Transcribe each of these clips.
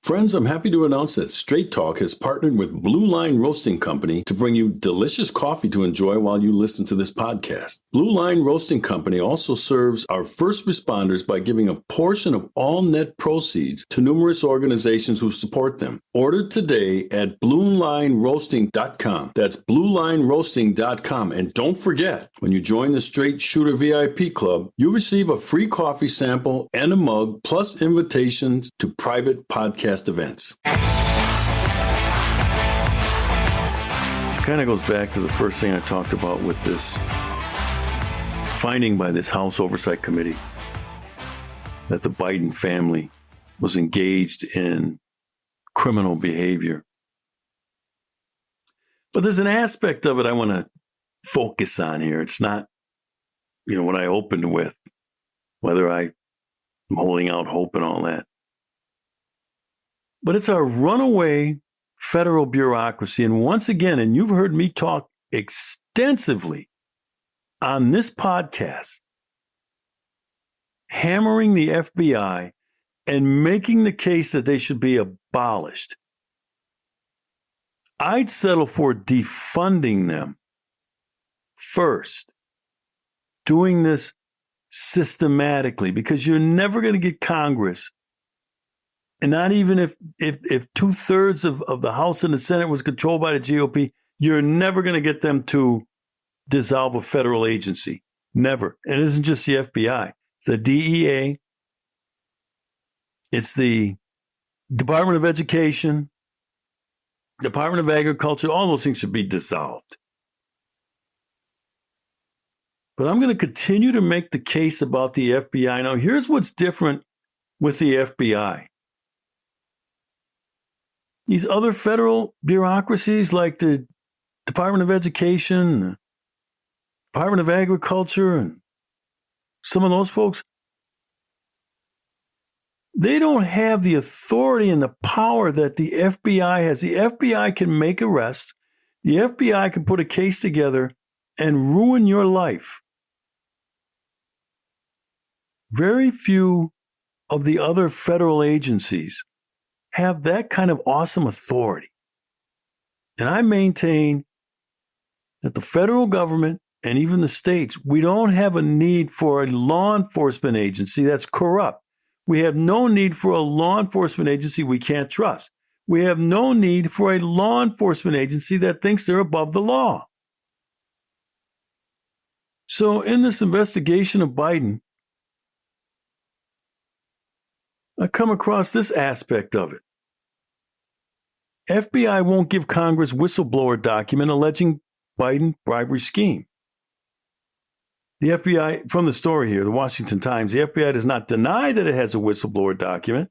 Friends, I'm happy to announce that Straight Talk has partnered with Blue Line Roasting Company to bring you delicious coffee to enjoy while you listen to this podcast. Blue Line Roasting Company also serves our first responders by giving a portion of all net proceeds to numerous organizations who support them. Order today at bluelineroasting.com. That's bluelineroasting.com. And don't forget, when you join the Straight Shooter VIP Club, you receive a free coffee sample and a mug, plus invitations to private podcast events. This kind of goes back to the first thing I talked about with this finding by this House Oversight Committee that the Biden family was engaged in criminal behavior. But there's an aspect of it I want to focus on here. It's not, what I opened with, whether I'm holding out hope and all that. But it's our runaway federal bureaucracy. And once again, and you've heard me talk extensively on this podcast, hammering the FBI and making the case that they should be abolished. I'd settle for defunding them first, doing this systematically, because you're never going to get Congress. And not even if 2/3 of the House and the Senate was controlled by the GOP, you're never going to get them to dissolve a federal agency. Never. And it isn't just the FBI. It's the DEA. It's the Department of Education, Department of Agriculture. All those things should be dissolved. But I'm going to continue to make the case about the FBI. Now, here's what's different with the FBI. These other federal bureaucracies like the Department of Education, the Department of Agriculture, and some of those folks, they don't have the authority and the power that the FBI has. The FBI can make arrests. The FBI can put a case together and ruin your life. Very few of the other federal agencies have that kind of awesome authority. And I maintain that the federal government and even the states, we don't have a need for a law enforcement agency that's corrupt. We have no need for a law enforcement agency we can't trust. We have no need for a law enforcement agency that thinks they're above the law. So in this investigation of Biden, I come across this aspect of it. FBI won't give Congress whistleblower document alleging Biden bribery scheme. The FBI, from the story here, the Washington Times, the FBI does not deny that it has a whistleblower document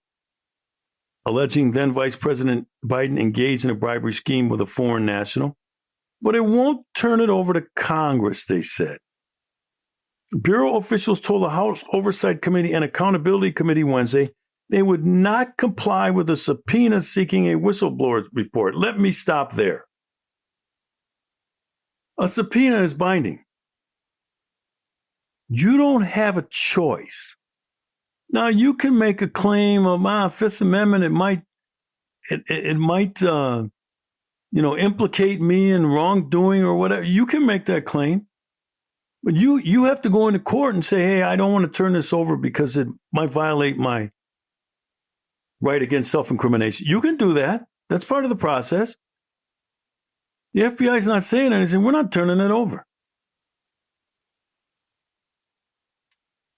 alleging then Vice President Biden engaged in a bribery scheme with a foreign national, but it won't turn it over to Congress, they said. Bureau officials told the House Oversight Committee and Accountability Committee Wednesday they would not comply with a subpoena seeking a whistleblower report. Let me stop there. A subpoena is binding. You don't have a choice. Now, you can make a claim of Fifth Amendment. It might implicate me in wrongdoing or whatever. You can make that claim. But you have to go into court and say, hey, I don't want to turn this over because it might violate my right against self-incrimination. You can do that. That's part of the process. The FBI is not saying anything. We're not turning it over.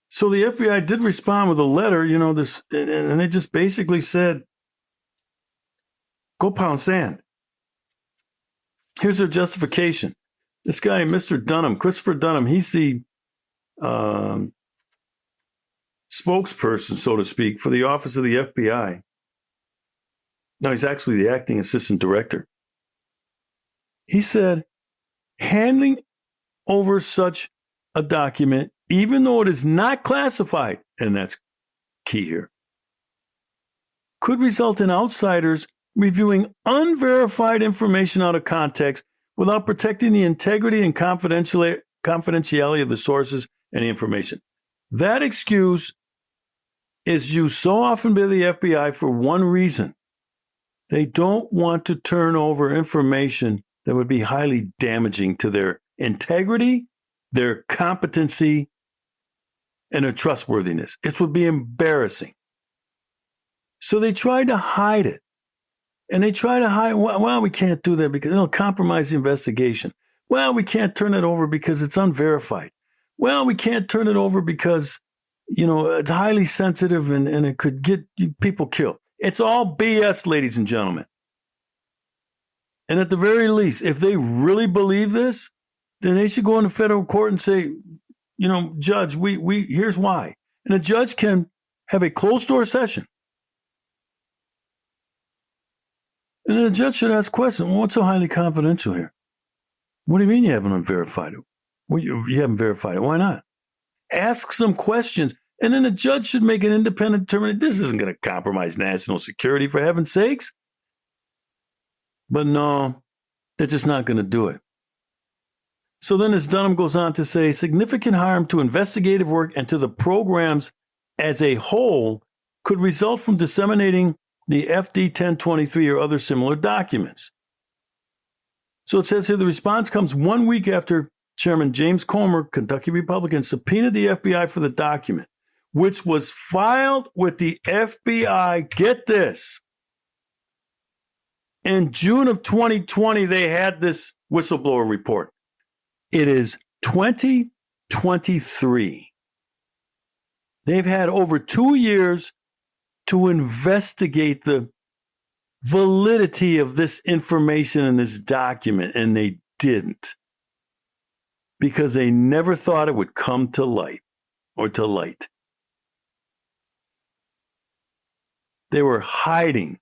So the FBI did respond with a letter, and they just basically said, go pound sand. Here's their justification. This guy, Mr. Dunham, Christopher Dunham, he's the spokesperson, so to speak, for the office of the FBI. No, he's actually the acting assistant director. He said, handing over such a document, even though it is not classified, and that's key here, could result in outsiders reviewing unverified information out of context without protecting the integrity and confidentiality of the sources and the information. That excuse is used so often by the FBI for one reason. They don't want to turn over information that would be highly damaging to their integrity, their competency, and their trustworthiness. It would be embarrassing. So they tried to hide it. And they try to hide, well, we can't do that because it'll compromise the investigation. Well, we can't turn it over because it's unverified. Well, we can't turn it over because, it's highly sensitive and it could get people killed. It's all BS, ladies and gentlemen. And at the very least, if they really believe this, then they should go into federal court and say, Judge, we here's why. And a judge can have a closed door session. And then the judge should ask questions. Well, what's so highly confidential here? What do you mean you haven't verified it? Well, you haven't verified it. Why not? Ask some questions. And then the judge should make an independent determination. This isn't going to compromise national security, for heaven's sakes. But no, they're just not going to do it. So then as Dunham goes on to say, significant harm to investigative work and to the programs as a whole could result from disseminating the FD 1023 or other similar documents. So it says here the response comes 1 week after Chairman James Comer, Kentucky Republican, subpoenaed the FBI for the document, which was filed with the FBI. Get this. In June of 2020, they had this whistleblower report. It is 2023. They've had over 2 years to investigate the validity of this information in this document, and they didn't, because they never thought it would come to light or to light. They were hiding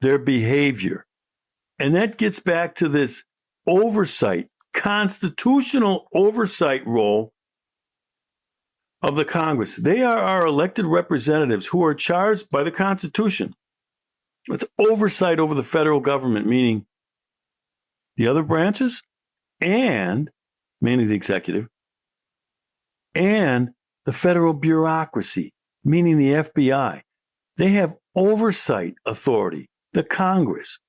their behavior. And that gets back to this oversight, constitutional oversight role of the Congress. They are our elected representatives who are charged by the Constitution with oversight over the federal government, meaning the other branches and mainly the executive and the federal bureaucracy, meaning the FBI. They have oversight authority, the Congress.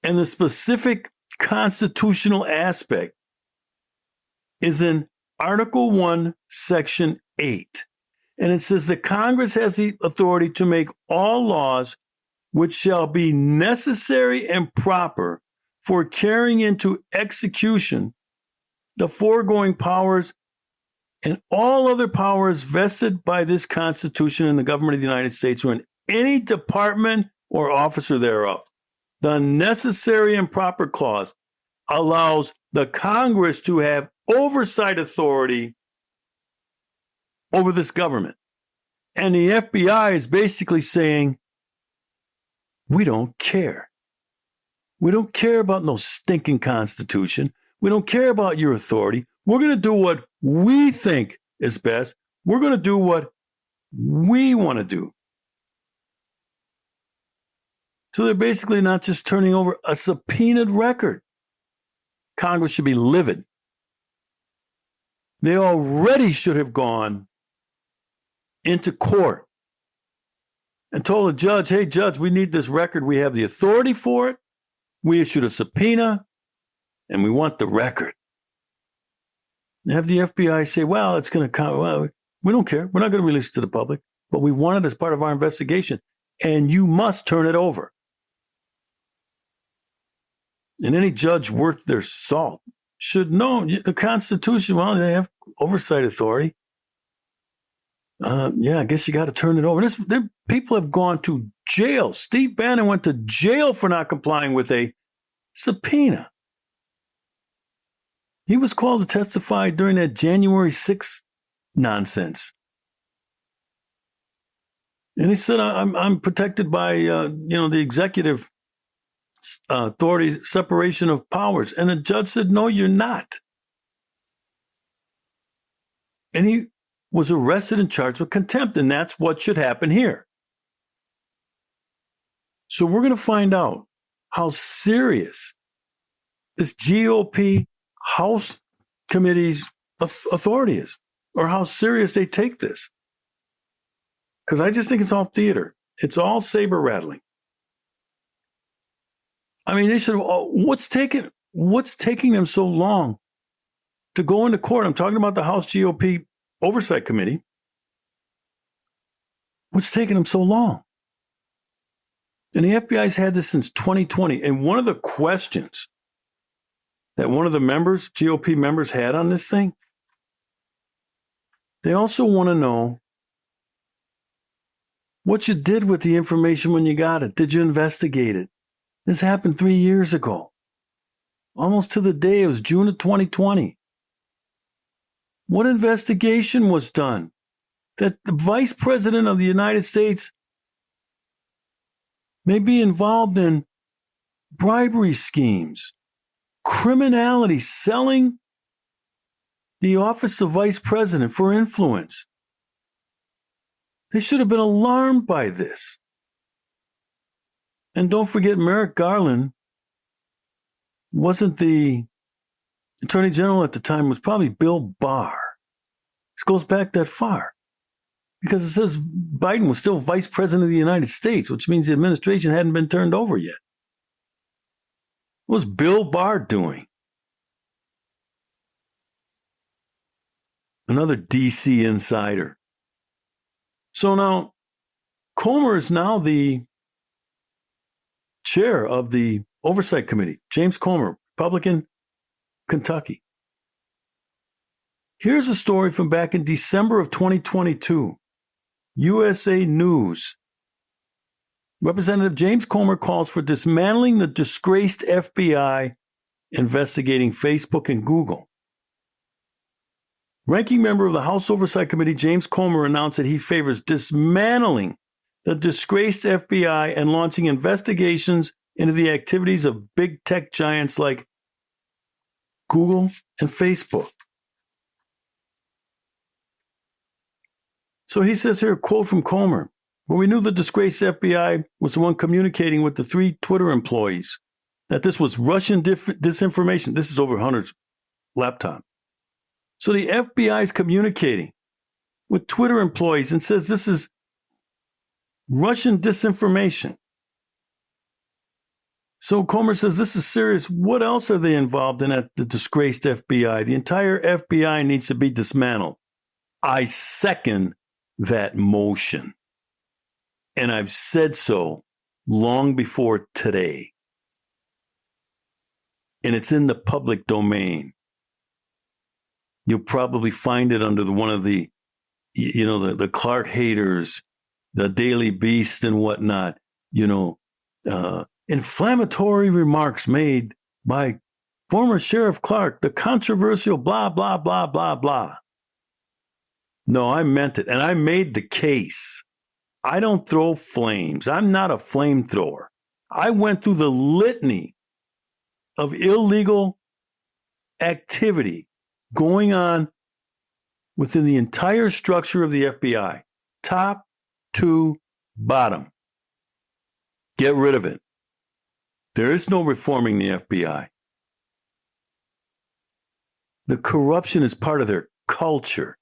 And the specific constitutional aspect is in Article 1, Section 8. And it says the Congress has the authority to make all laws which shall be necessary and proper for carrying into execution the foregoing powers and all other powers vested by this Constitution in the government of the United States or in any department or officer thereof. The necessary and proper clause allows the Congress to have oversight authority over this government. And the FBI is basically saying, we don't care. We don't care about no stinking Constitution. We don't care about your authority. We're going to do what we think is best. We're going to do what we want to do. So they're basically not just turning over a subpoenaed record. Congress should be livid. They already should have gone into court and told the judge, hey, judge, we need this record. We have the authority for it. We issued a subpoena, and we want the record. And have the FBI say, well, it's going to come. Well, we don't care. We're not going to release it to the public, but we want it as part of our investigation, and you must turn it over. And any judge worth their salt should know the Constitution. Well, they have oversight authority. I guess you got to turn it over. People have gone to jail. Steve Bannon went to jail for not complying with a subpoena. He was called to testify during that January 6th nonsense. And he said, I'm protected by, the executive authority, separation of powers. And the judge said, no, you're not. And he was arrested and charged with contempt. And that's what should happen here. So we're going to find out how serious this GOP House Committee's authority is, or how serious they take this. Because I just think it's all theater. It's all saber rattling. I mean, they should. What's taking them so long to go into court? I'm talking about the House GOP Oversight Committee. What's taking them so long? And the FBI's had this since 2020. And one of the questions that one of the members, GOP members, had on this thing, they also want to know what you did with the information when you got it. Did you investigate it? This happened 3 years ago. Almost to the day. It was June of 2020. What investigation was done that the Vice President of the United States may be involved in bribery schemes, criminality, selling the office of Vice President for influence? They should have been alarmed by this. And don't forget, Merrick Garland wasn't the Attorney General at the time, was probably Bill Barr. This goes back that far. Because it says Biden was still Vice President of the United States, which means the administration hadn't been turned over yet. What was Bill Barr doing? Another DC insider. So now, Comer is now the chair of the Oversight Committee. James Comer, Republican, Kentucky. Here's a story from back in December of 2022. USA News. Representative James Comer calls for dismantling the disgraced FBI investigating Facebook and Google. Ranking member of the House Oversight Committee, James Comer, announced that he favors dismantling the disgraced FBI and launching investigations into the activities of big tech giants like Google and Facebook. So he says here, a quote from Comer, "Well, we knew the disgraced FBI was the one communicating with the 3 Twitter employees, that this was Russian disinformation." This is over Hunter's laptop. So the FBI is communicating with Twitter employees and says this is Russian disinformation. So Comer says this is serious. What else are they involved in at the disgraced FBI? The entire FBI needs to be dismantled. I second that motion. And I've said so long before today. And it's in the public domain. You'll probably find it under one of the Clarke haters, the Daily Beast and whatnot, inflammatory remarks made by former Sheriff Clarke, the controversial blah, blah, blah, blah, blah. No, I meant it. And I made the case. I don't throw flames. I'm not a flamethrower. I went through the litany of illegal activity going on within the entire structure of the FBI, top to bottom. Get rid of it. There is no reforming the FBI. The corruption is part of their culture.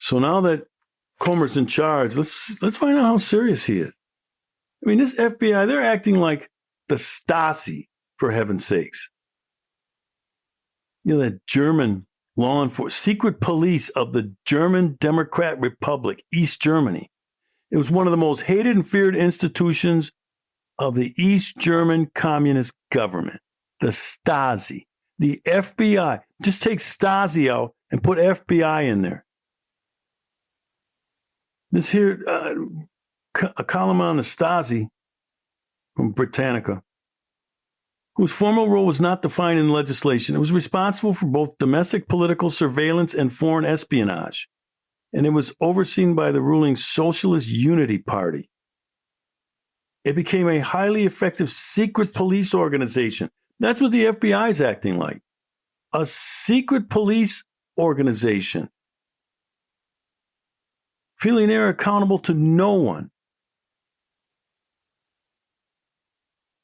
So now that Comer's in charge, let's find out how serious he is. I mean, this FBI, they're acting like the Stasi, for heaven's sakes. That German law enforcement, secret police of the German Democrat Republic, East Germany. It was one of the most hated and feared institutions of the East German communist government, the Stasi. The FBI, just take Stasi out and put FBI in there. This here, a column on the Stasi from Britannica, whose formal role was not defined in legislation. It was responsible for both domestic political surveillance and foreign espionage, and it was overseen by the ruling Socialist Unity Party. It became a highly effective secret police organization. That's what the FBI is acting like. A secret police organization. Feeling they're accountable to no one.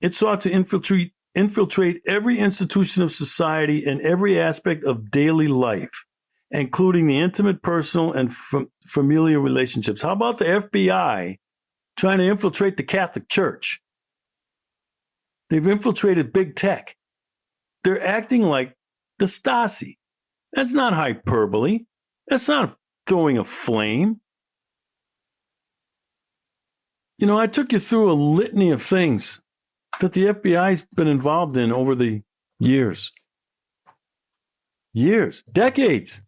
It sought to infiltrate every institution of society and every aspect of daily life. including the intimate, personal, and familial relationships. How about the FBI trying to infiltrate the Catholic Church? They've infiltrated big tech. They're acting like the Stasi. That's not hyperbole. That's not throwing a flame. You know, I took you through a litany of things that the FBI's been involved in over the years. Decades.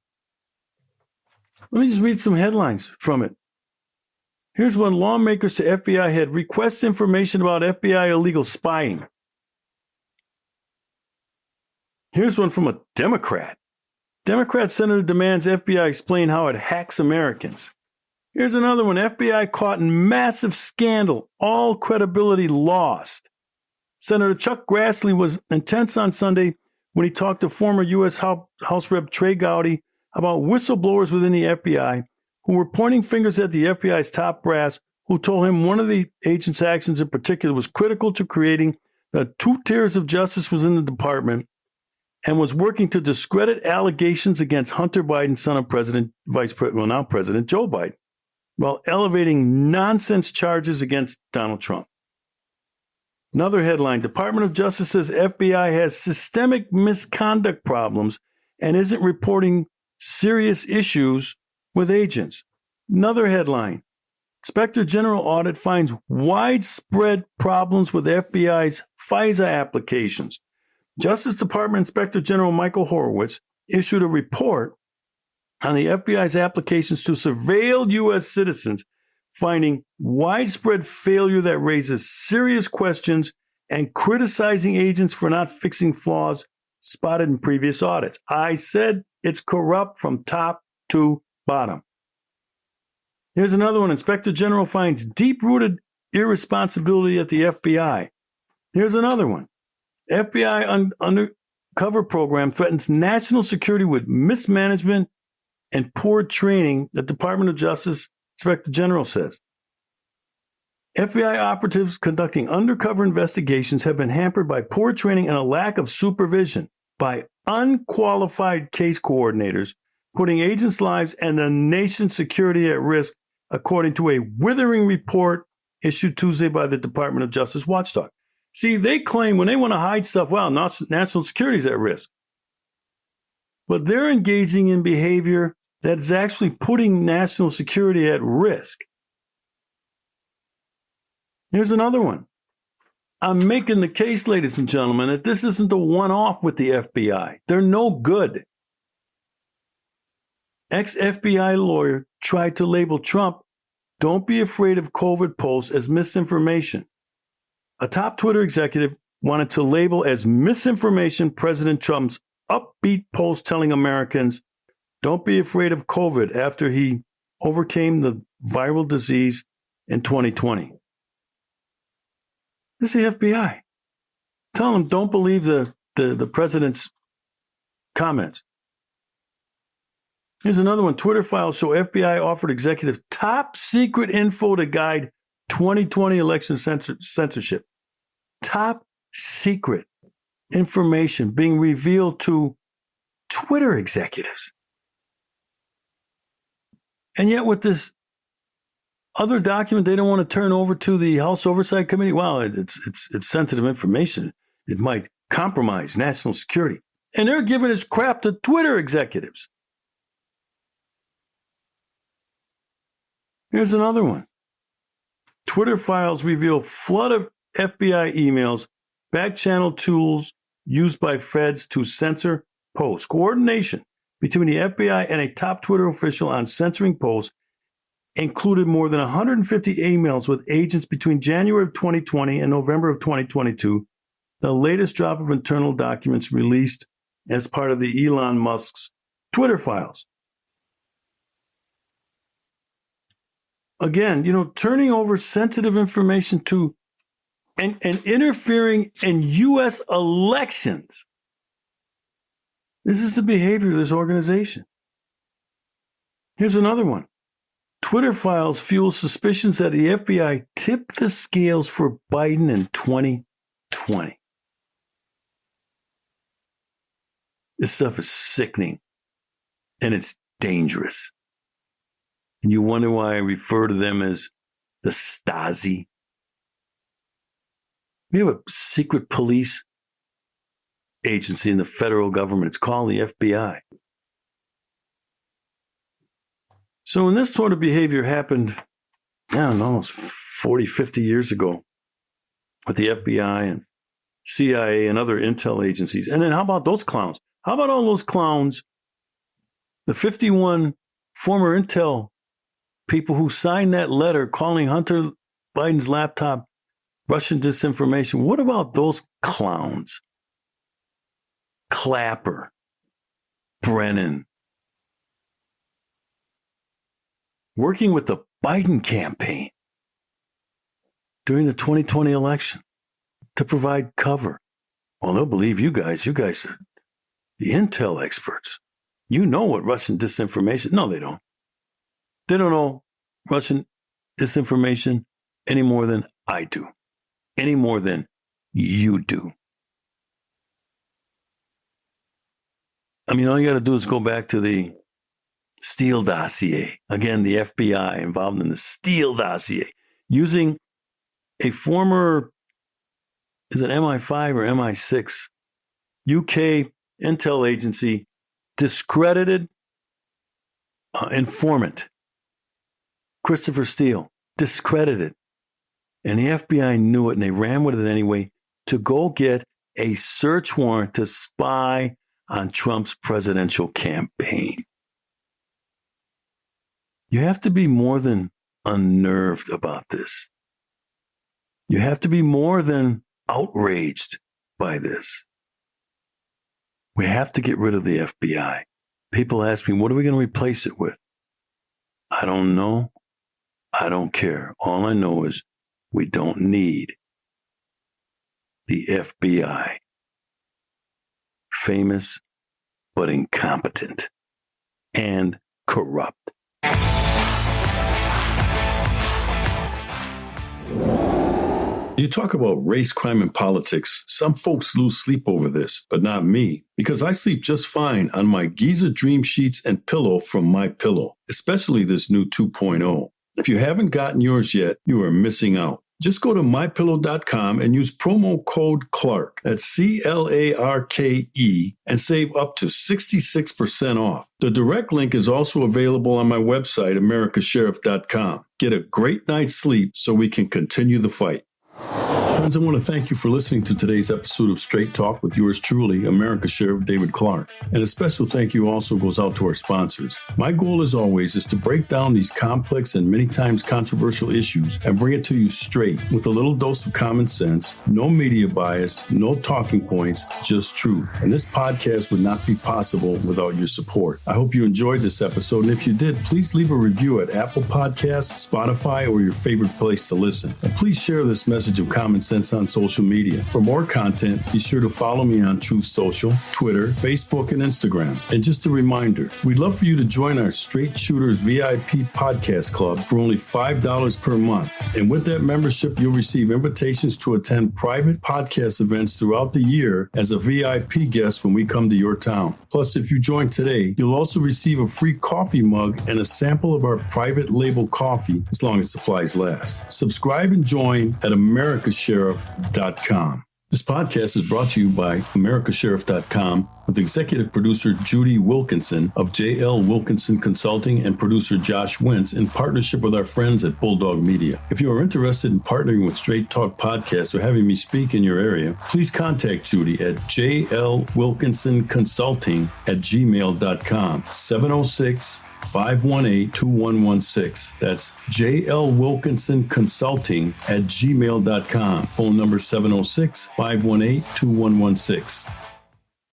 Let me just read some headlines from it. Here's one: lawmakers to FBI head request information about FBI illegal spying. Here's one from a Democrat. Democrat senator demands FBI explain how it hacks Americans. Here's another one: FBI caught in massive scandal, all credibility lost. Senator Chuck Grassley was intense on Sunday when he talked to former U.S. House Rep Trey Gowdy about whistleblowers within the FBI who were pointing fingers at the FBI's top brass, who told him one of the agent's actions in particular was critical to creating the two tiers of justice within the department and was working to discredit allegations against Hunter Biden, son of now President Joe Biden, while elevating nonsense charges against Donald Trump. Another headline: Department of Justice says FBI has systemic misconduct problems and isn't reporting serious issues with agents. Another headline: Inspector General audit finds widespread problems with FBI's FISA applications. Justice Department Inspector General Michael Horowitz issued a report on the FBI's applications to surveil U.S. citizens, finding widespread failure that raises serious questions and criticizing agents for not fixing flaws spotted in previous audits. I said it's corrupt from top to bottom. Here's another one: Inspector General finds deep-rooted irresponsibility at the FBI. Here's another one: FBI undercover program threatens national security with mismanagement and poor training, the Department of Justice Inspector General says. FBI operatives conducting undercover investigations have been hampered by poor training and a lack of supervision by unqualified case coordinators, putting agents' lives and the nation's security at risk, according to a withering report issued Tuesday by the Department of Justice watchdog. See, they claim when they want to hide stuff, well, national security is at risk. But they're engaging in behavior that is actually putting national security at risk. Here's another one: I'm making the case, ladies and gentlemen, that this isn't a one-off with the FBI. They're no good. Ex-FBI lawyer tried to label Trump, "Don't be afraid of COVID posts," as misinformation. A top Twitter executive wanted to label as misinformation President Trump's upbeat post telling Americans, "Don't be afraid of COVID," after he overcame the viral disease in 2020. This is the FBI. Tell them don't believe the president's comments. Here's another one: Twitter files show FBI offered executive top secret info to guide 2020 election censorship. Top secret information being revealed to Twitter executives. And yet with this other document they don't want to turn over to the House Oversight Committee, well, it's sensitive information. It might compromise national security. And they're giving this crap to Twitter executives. Here's another one: Twitter files reveal flood of FBI emails, back channel tools used by feds to censor posts. Coordination between the FBI and a top Twitter official on censoring posts included more than 150 emails with agents between January of 2020 and November of 2022, the latest drop of internal documents released as part of the Elon Musk's Twitter files. Again, turning over sensitive information to and interfering in U.S. elections. This is the behavior of this organization. Here's another one: Twitter files fuel suspicions that the FBI tipped the scales for Biden in 2020. This stuff is sickening. And it's dangerous. And you wonder why I refer to them as the Stasi. We have a secret police agency in the federal government. It's called the FBI. So when this sort of behavior happened, I don't know, it's 40, 50 years ago with the FBI and CIA and other intel agencies. And then how about those clowns? How about all those clowns, the 51 former intel people who signed that letter calling Hunter Biden's laptop Russian disinformation? What about those clowns? Clapper, Brennan, working with the Biden campaign during the 2020 election to provide cover. Well, they'll believe you guys. You guys are the intel experts. You know what Russian disinformation. No, they don't. They don't know Russian disinformation any more than I do, any more than you do. I mean, all you got to do is go back to the Steele dossier. Again, the FBI involved in the Steele dossier, using a former, is it MI5 or MI6, UK intel agency, discredited informant, Christopher Steele, discredited. And the FBI knew it, and they ran with it anyway to go get a search warrant to spy on Trump's presidential campaign. You have to be more than unnerved about this. You have to be more than outraged by this. We have to get rid of the FBI. People ask me, what are we going to replace it with? I don't know. I don't care. All I know is we don't need the FBI. Famous, but incompetent and corrupt. You talk about race, crime, and politics. Some folks lose sleep over this, but not me, because I sleep just fine on my Giza Dream Sheets and pillow from My Pillow, especially this new 2.0. If you haven't gotten yours yet, you are missing out. Just go to mypillow.com and use promo code Clarke, that's CLARKE, and save up to 66% off. The direct link is also available on my website, americasheriff.com. Get a great night's sleep so we can continue the fight. Friends, I want to thank you for listening to today's episode of Straight Talk with yours truly, America's Sheriff David Clarke. And a special thank you also goes out to our sponsors. My goal, as always, is to break down these complex and many times controversial issues and bring it to you straight with a little dose of common sense, no media bias, no talking points, just truth. And this podcast would not be possible without your support. I hope you enjoyed this episode, and if you did, please leave a review at Apple Podcasts, Spotify, or your favorite place to listen. And please share this message of common sense on social media. For more content, be sure to follow me on Truth Social, Twitter, Facebook, and Instagram. And just a reminder, we'd love for you to join our Straight Shooters VIP podcast club for only $5 per month. And with that membership, you'll receive invitations to attend private podcast events throughout the year as a VIP guest when we come to your town. Plus, if you join today, you'll also receive a free coffee mug and a sample of our private label coffee as long as supplies last. Subscribe and join at americasheriff.com. This podcast is brought to you by americasheriff.com with executive producer Judy Wilkinson of J.L. Wilkinson Consulting and producer Josh Wentz in partnership with our friends at Bulldog Media. If you are interested in partnering with Straight Talk Podcasts or having me speak in your area, please contact Judy at jlwilkinsonconsulting@gmail.com, 706-518-2116. That's jlwilkinsonconsulting@gmail.com. Phone number 706-518-2116.